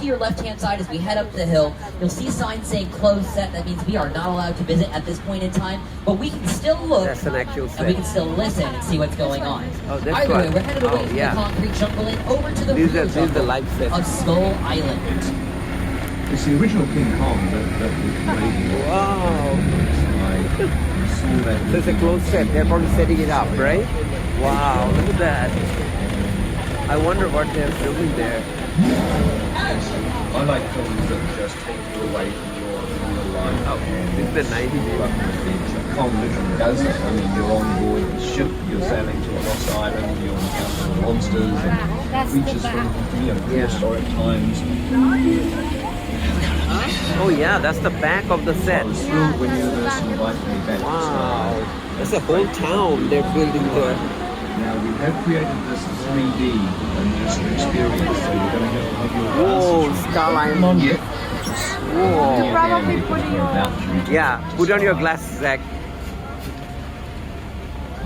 your left-hand side as we head up the hill, you'll see signs saying closed set. That means we are not allowed to visit at this point in time, but we can still look. That's an actual set. And we can still listen and see what's going on. Oh, that's Either way, right. we're headed away Oh, from yeah. the concrete jungle and over to the This is real the- this is the jungle live set. of Skull Island. It's the original King Kong that was made. Wow. I saw that. So it's a closed set. They're probably setting it up, right? Wow, look at that. I wonder what they're filming there. I like films that just take you away from your real life. It's the 90s. Kong literally does it. I mean, you're on board the ship, you're sailing to a lost island, you're encountering monsters and creatures from prehistoric times. Oh yeah, that's the back of the set. I was thrilled when Universal invited me back to Wow, Sky. that's a whole town they're building there. Now, we have created this 3D immersive experience, so you're going to have your Whoa, glasses. skyline. Yep. Whoa. Probably put in your- Yeah, put on your glasses, Zach.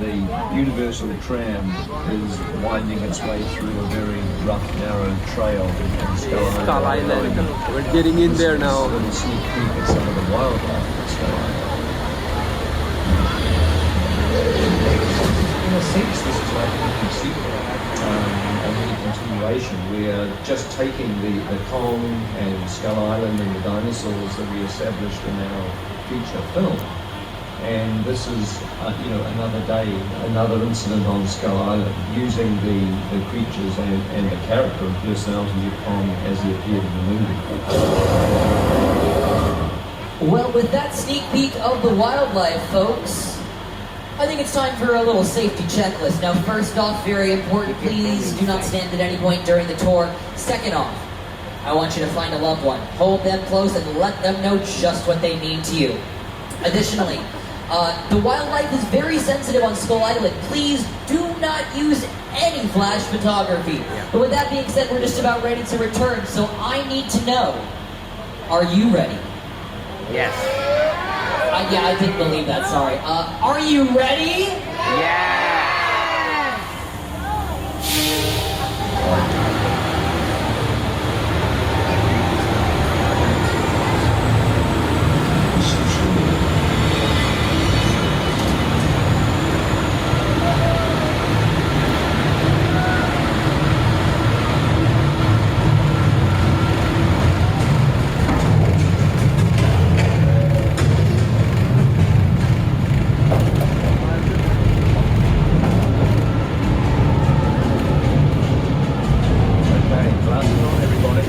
The Universal tram is winding its way through a very rough, narrow trail in Skull Island. We're getting in there now. A little sneak peek at some of the wildlife at Skull Island. In a sense, this is like a sequel, a mini continuation. We are just taking the Kong and Skull Island and the dinosaurs that we established in our feature film. And this is, another day, another incident on Skull Island, using the creatures and the character and personality of Kong as he appeared in the movie. Well, with that sneak peek of the wildlife, folks, I think it's time for a little safety checklist. Now, first off, very important, please do not stand at any point during the tour. Second off, I want you to find a loved one, hold them close, and let them know just what they mean to you. Additionally, the wildlife is very sensitive on Skull Island. Please do not use any flash photography. But with that being said, we're just about ready to return, so I need to know, are you ready? Yes. Yeah, I didn't believe that, sorry. Are you ready? Yeah. Okay, glasses on, everybody.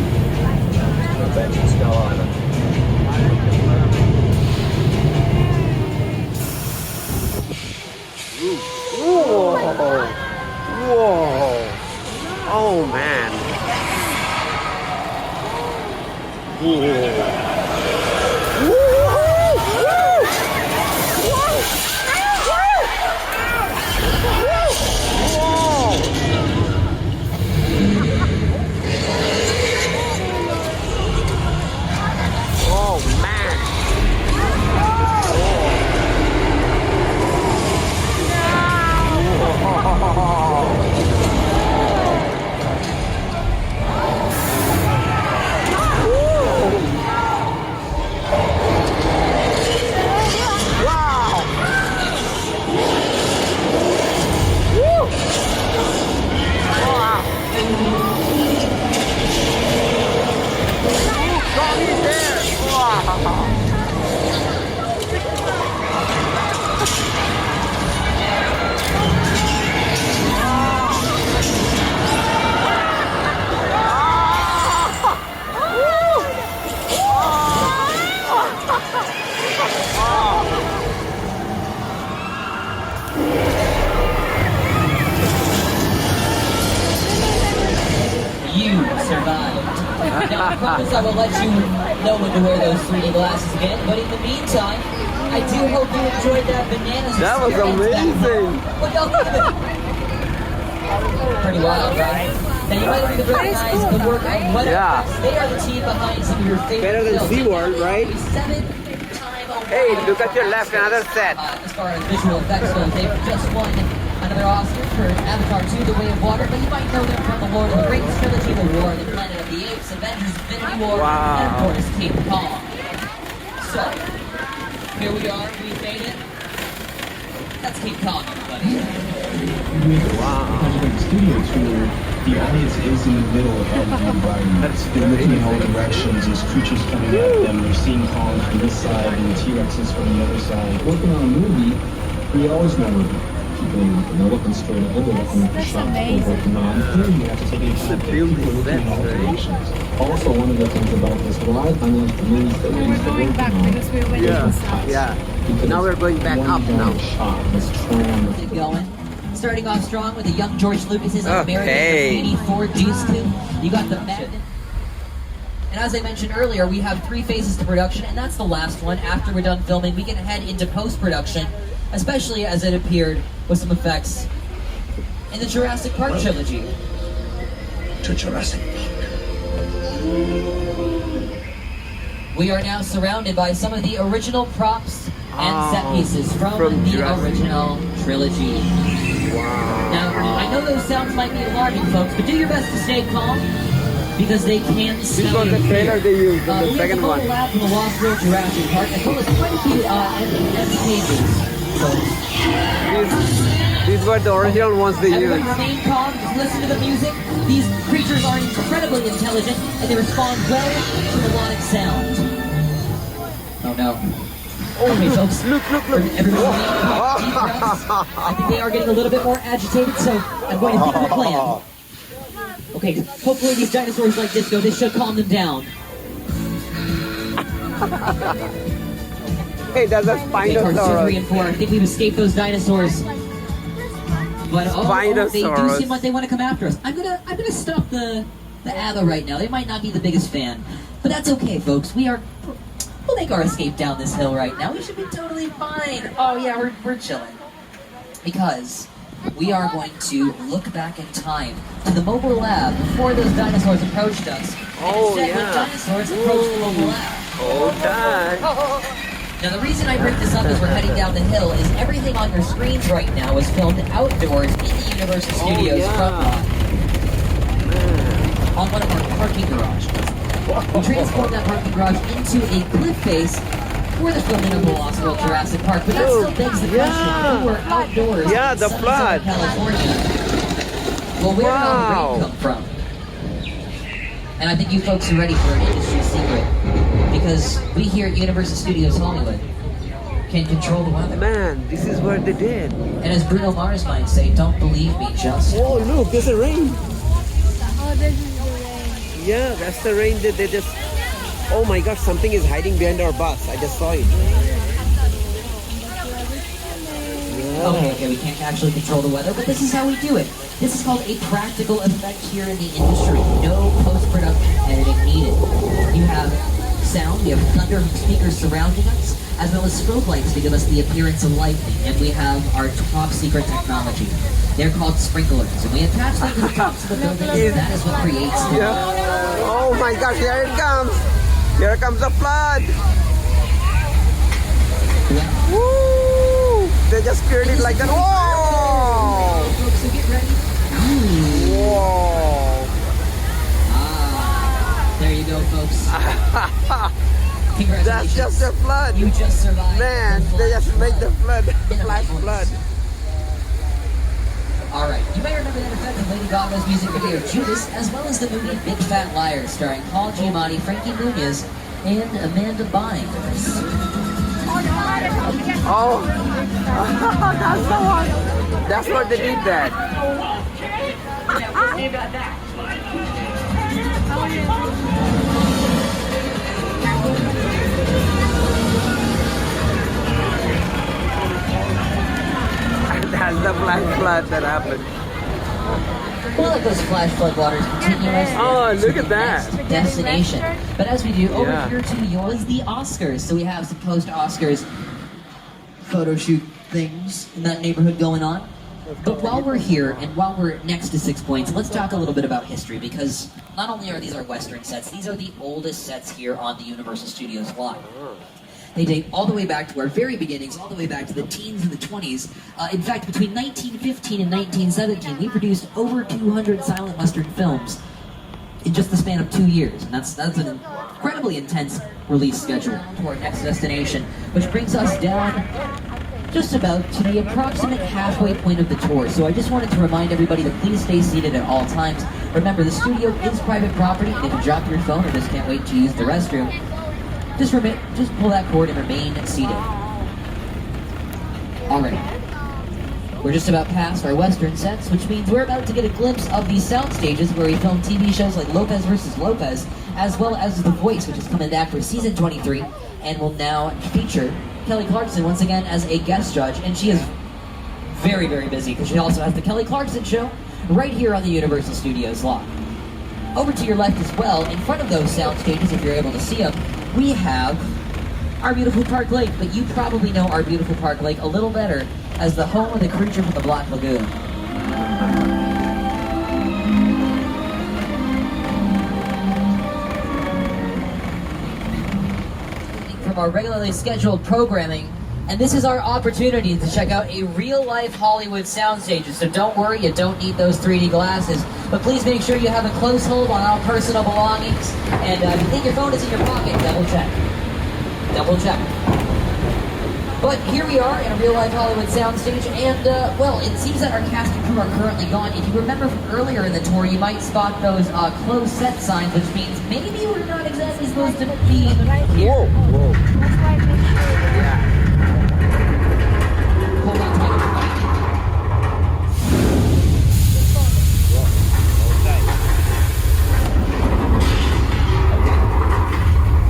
We're back to Skull Island. Whoa. Whoa. Oh man. Whoa. Oh man. You survived. Now, I promise I will let you know when to wear those 3D glasses again, but in the meantime, I do hope you enjoyed that bananas That was experience. amazing. What y'all think of it? Pretty wild, right? Now, you might even recognize the work of Weather Yeah. Effects. They are the team behind some of your favorite Better than films. SeaWorld, right? A 7-time award Hey, look at your left, another set. As far as visual effects go, they've just won an another Oscar for Avatar 2, The Way of Water, but you might know them from the Lord of the Rings trilogy, The War of the Planet of the Apes, Avengers, Infinity War, and of course, King Kong. So, here we are, we made it. That's King Kong, everybody. Wow. Studio tour, the audience is in the middle of the environment. They're looking in all directions. There's creatures coming at them. They're seeing Kong from this side and the T-Rexes from the other side. Working on a movie, we always know people are looking straight ahead. They're looking at the shot we're working on. Here you have to take into account people looking in all directions. Also, one of the things about this ride, unlike the movies that we used to work on, Yeah. Now we're going back up now. Keep it going. Starting off strong with a young George Lucas's American Okay. Graffiti Ford Deuce Coupe. You got the magnet. And as I mentioned earlier, we have 3 phases to production, and that's the last one. After we're done filming, we can head into post-production, especially as it appeared with some effects in the Jurassic Park trilogy. To Jurassic We are now surrounded by some of the original props and set pieces from the Jurassic. original trilogy. Wow. Now, I know those sounds might be alarming, folks, but do your best to stay calm, because they can This smell was the you trailer here. they used in the We have second the one. photo lab from the Lost World Jurassic Park, as well as quite a few empty pages. These were the original ones they Everybody used. remain calm, just listen to the music. These creatures are incredibly intelligent, and they respond well to melodic sound. Oh no. Okay, folks. Look. Everybody remain calm. Deep breaths. I think they are getting a little bit more agitated, so I'm going to give them a plan. Okay, hopefully these dinosaurs like disco. This should calm them down. Hey, that's a Okay, parts 2, 3, and Spinosaurus. 4. I think we've escaped those dinosaurs. But they do Spinosaurus. seem like they want to come after us. I'm gonna stop the ABBA right now. They might not be the biggest fan, but that's okay, folks. We'll make our escape down this hill right now. We should be totally fine. Oh yeah, we're chilling. Because we are going to look back in time to the mobile lab before those dinosaurs approached us. And Oh, instead, when yeah. dinosaurs approached the mobile lab. Okay. Now the reason I bring this up as we're heading down the hill is everything on your screens right now is filmed outdoors in the Universal Studios yeah. front lot. On one of our parking garages. We transformed that parking garage into a cliff face for the filming of the Lost World Jurassic Park, but that still begs the question, we were outdoors Yeah, in the sunny flood. Southern California. Well, where did all the Wow. rain come from? And I think you folks are ready for an industry secret, because we here at Universal Studios Hollywood can control the weather. Man, this is what they did. And as Bruno Mars might say, don't believe me, just... Oh, look, there's a rain. Oh, this is the rain. Yeah, that's the rain that they just... Oh my god, something is hiding behind our bus. I just saw it. Okay, we can't actually control the weather, but this is how we do it. This is called a practical effect here in the industry. No post-production editing needed. You have sound, we have thunder from speakers surrounding us, as well as strobe lights to give us the appearance of lightning, and we have our top secret technology. They're called sprinklers, and we attach them to the tops of the building, and that is what creates the Yeah. Oh my gosh, here it comes. Here comes the flood. Woo! They just created like that. Whoa! Folks, so get ready. Whoa! There you go, folks. Congratulations. That's just a flood. You just survived. Man, the they just flash made the flood, flash voice. flood. Alright, you may remember that effect of Lady Gaga's music video Judas, as well as the movie Big Fat Liar, starring Paul Giamatti, Frankie Muniz, and Amanda Bynes. Oh, that's the one. That's what they did that. That's the flash flood that happened. We'll let those flash flood waters continue us Oh, to look the at that. next destination. But as we do, over Yeah. here to yours, the Oscars. So we have some post-Oscars photo shoot things in that neighborhood going on. But while we're here and while we're next to 6 Points, let's talk a little bit about history, because not only are these our Western sets, these are the oldest sets here on the Universal Studios lot. They date all the way back to our very beginnings, all the way back to the teens and the 20s. In fact, between 1915 and 1917, we produced over 200 silent Western films in just the span of 2 years. And that's an incredibly intense release schedule to our next destination, which brings us down just about to the approximate halfway point of the tour. So I just wanted to remind everybody to please stay seated at all times. Remember, the studio is private property, and if you drop your phone or just can't wait to use the restroom, just pull that cord and remain seated. Alright. We're just about past our Western sets, which means we're about to get a glimpse of these sound stages where we film TV shows like Lopez vs. Lopez, as well as The Voice, which is coming back for season 23, and will now feature Kelly Clarkson once again as a guest judge, and she is very, very busy because she also has the Kelly Clarkson Show right here on the Universal Studios lot. Over to your left as well, in front of those sound stages, if you're able to see them, we have our beautiful Park Lake, but you probably know our beautiful Park Lake a little better as the home of the creature from the Black Lagoon. From our regularly scheduled programming, and this is our opportunity to check out a real-life Hollywood soundstage. So don't worry, you don't need those 3D glasses, but please make sure you have a close hold on all personal belongings, and if you think your phone is in your pocket, double check. Double check. But here we are in a real-life Hollywood soundstage, and, well, it seems that our cast and crew are currently gone. If you remember from earlier in the tour, you might spot those closed set signs, which means maybe we're not exactly supposed to be here. Whoa. That's why I make sure. Yeah. Hold on tight, everybody.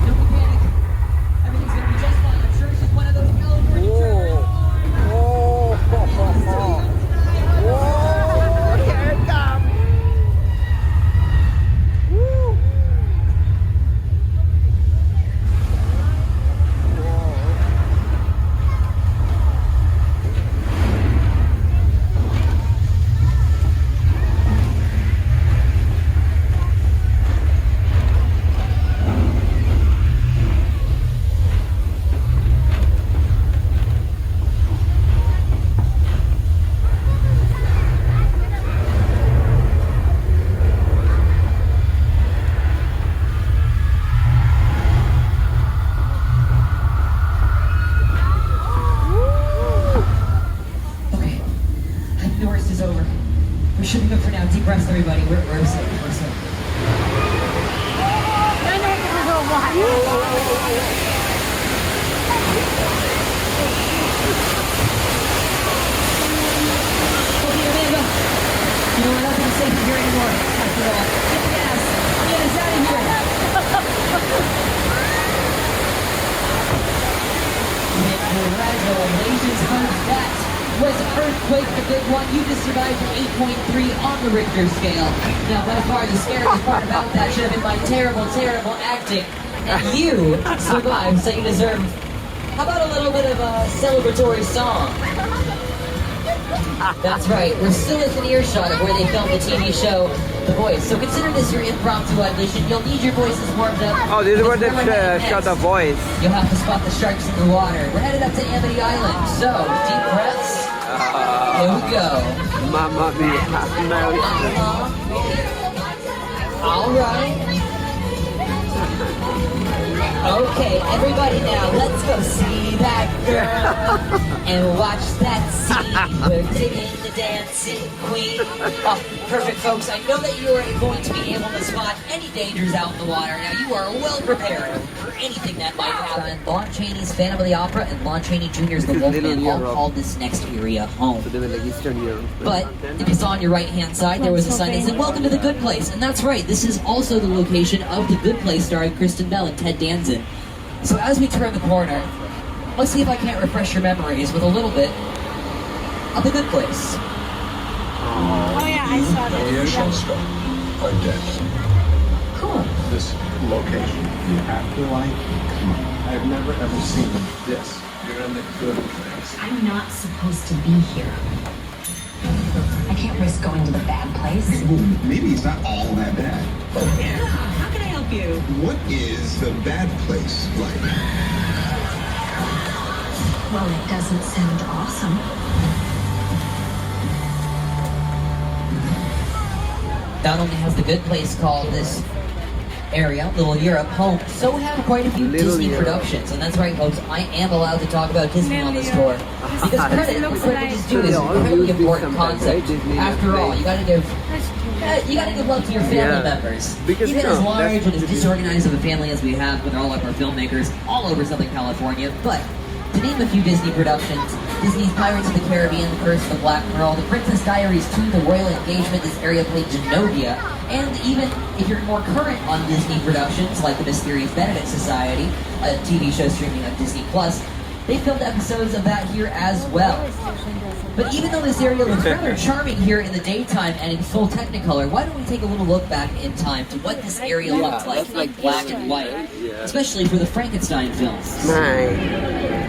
Don't be panic. Everything's gonna be just fine. I'm sure it's just one of those California tremors. Here it comes. Okay, I think the worst is over. We're shipping up for now. Deep breaths, everybody. We're safe. We're safe. Okay, Amanda. You know, we're not going to safe here anymore. After all, get the gas. Get us out of here. Congratulations, folks. That was Earthquake, the big one. You just survived an 8.3 on the Richter scale. Now, by far, the scariest part about that should have been my terrible, terrible acting. And you survived, so you deserve... How about a little bit of a celebratory song? That's right, we're still within earshot of where they filmed the TV show The Voice. So consider this your impromptu audition. You'll need your voices warmed up. Oh, this is where they Because we're headed shot The next. Voice. You'll have to spot the sharks in the water. We're headed up to Amity Island. So, deep breaths. Here we go. Mamma mia. All right. Okay, everybody now, let's go see that girl and watch that scene. We're digging the dancing queen. Oh, perfect, folks. I know that you are going to be able to spot any dangers out in the water. Now, you are well prepared for anything that might happen. Lon Chaney's Phantom of the Opera and Lon Chaney Jr.'s The This is Wolfman Little all Europe. called this next area home. So they were like Eastern Europe. But if you saw on your right-hand side, there was a sign that said, "Welcome to the Good Place." And that's right, this is also the location of The Good Place starring Kristen Bell and Ted Danson. So as we turn the corner, let's see if I can't refresh your memories with a little bit of The Good Place. Oh yeah, I saw The this. Shasta are dead. Cool. This location, the afterlife, come on. I've never ever seen this. You're in the good place. I'm not supposed to be here. I can't risk going to the bad place. Well, maybe it's not all that bad. How can I help you? What is the bad place like? Well, it doesn't sound awesome. Not only has the Good Place called this area, Little Europe, home, so have quite a few Disney productions. And that's right, folks, I am allowed to talk about Disney on this tour. Because credit where credit is due is an incredibly important concept. After all, you gotta give love to your family members. Because Even no, as large that's- and as disorganized of a family as we have with all of our filmmakers all over Southern California, but to name a few Disney productions, Disney's Pirates of the Caribbean, The Curse of the Black Pearl, The Princess Diaries 2, The Royal Engagement, this area played Genovia, and even if you're more current on Disney productions like The Mysterious Benedict Society, a TV show streaming on Disney Plus, they filmed episodes of that here as well. But even though this area looks rather charming here in the daytime and in full Technicolor, why don't we take a little look back in time to what this area looked like in black and white, especially for the Frankenstein films. Nice.